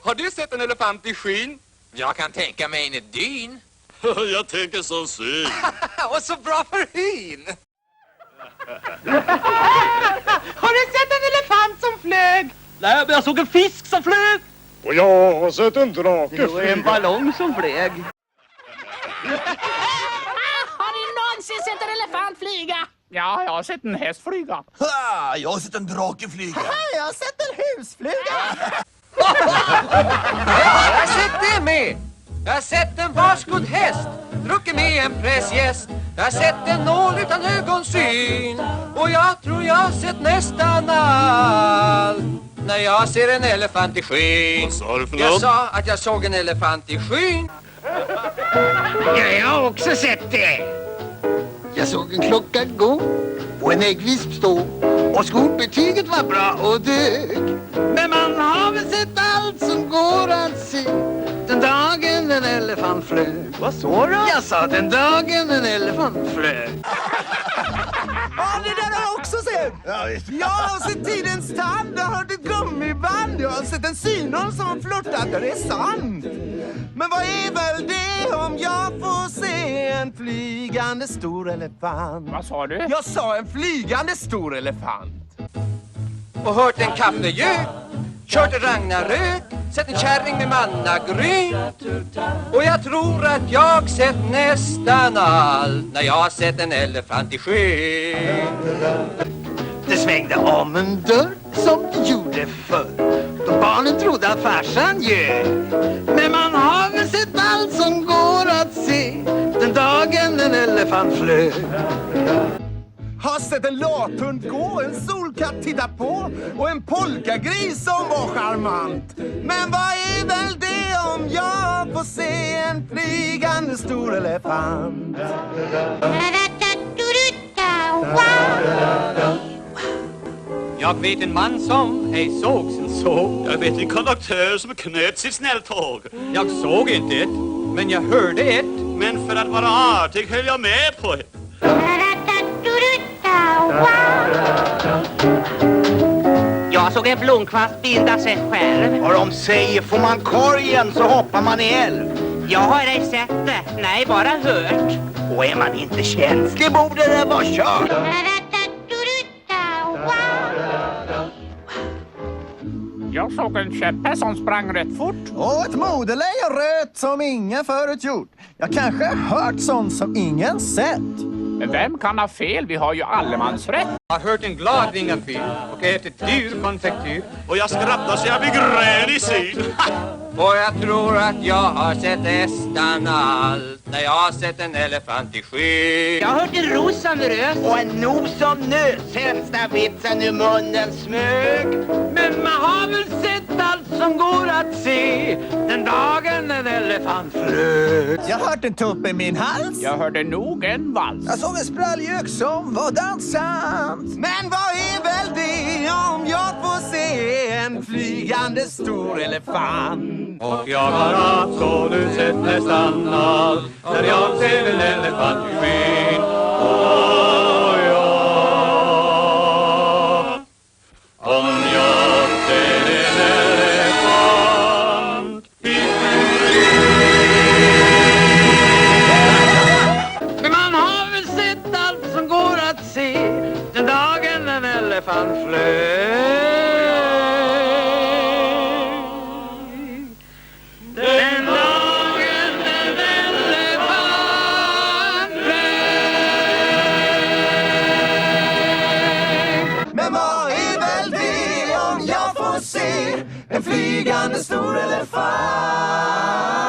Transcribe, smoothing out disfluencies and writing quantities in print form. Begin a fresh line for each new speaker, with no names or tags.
Har du sett en elefant i skyn?
Jag kan tänka mig en i dyn.
Jag tänker som syn.
Och så bra för hyn!
Har du sett en elefant som flög? Nej, men jag såg en fisk som flög.
Och jag har sett en drake
Det var en ballong som flög.
Har ni någonsin sett en elefant flyga?
Ja, jag har sett en häst flyga.
Jag har sett en drake flyga.
Jag har sett en husfluga.
Jag har sett det med! Jag har sett en varsgod häst, druckit med en pressgäst. Jag har sett en nål utan ögonsyn. Och jag tror jag har sett nästan allt när jag ser en elefant i skyn.
Vad sa du för
Jag
något?
sa att jag såg en elefant i skyn.
Ja, jag har också sett det.
Jag såg en klocka gå och en äggvisp stå och skolbetyget var bra och dög. Men man har väl sett allt som går att se den dagen en elefant flög.
Vad sa du?
Jag sa den dagen en elefant flög.
Ja, det där har jag också sett.
Ja, visst.
Jag har sett Tidens tand, jag har hört ett gummiband. Jag har sett en synon som flörtat, det är sant. Men vad är väl det om jag får se en flygande stor elefant? Vad sa du? Jag sa en flygande stor elefant.
Och hört en kaffegök, kört en Ragnarök, sett en kärring med mannagrynt. Och jag tror att jag sett nästan allt när jag har sett en elefant i skyn.
Det svängde om en dörr som det gjorde förr då barnen trodde att farsan ljög. Men man har väl sett allt som går att se den dagen en elefant flög.
Har sett en lathund gå, en solkatt titta på och en polkagris som var charmant. Men vad är väl det om jag får se en flygande stor elefant?
Jag vet en man som ej såg sin såg.
Jag vet en konduktör som knöt sitt snälltåg.
Jag såg inte ett, men jag hörde ett.
Men för att vara artig höll jag med på det.
Jag såg en blomkvast binda sig själv.
Och de säger, får man korgen så hoppar man i älv.
Jag har ej sett det, nej bara hört.
Och är man inte känslig borde det vara kört.
Jag såg en käppe som sprang rätt fort. Och ett modelejon röt som ingen förut gjort. Jag kanske hört sånt som ingen sett. Men vem kan ha fel? Vi har ju allemansrätt.
Jag har hört en glad vingafil och ätit dyr konfektyr.
Och jag skrattar så jag blir grön i syn.
Och jag tror att jag har sett nästan allt när jag har sett en elefant i skyn.
Jag har hört en ros som rös.
Och en nos som nös. Sämsta vitsen ur munnen smög.
Men man har väl sett allt som går att se den dagen en elefant flög.
Jag har hört en tupp i min hals. Jag hörde nog en vals. Jag såg en spralljök som var dansant. Men vad är väl det om jag får se en flygande stor elefant?
Och jag har absolut sett nästan allt när jag ser en elefant i skyn. Och ja, om jag ser en elefant i skyn.
Men man har väl sett allt som går att se den dagen en elefant flög. Den dagen en elefant flög.
Men vad är väl det om jag får se en flygande stor elefant?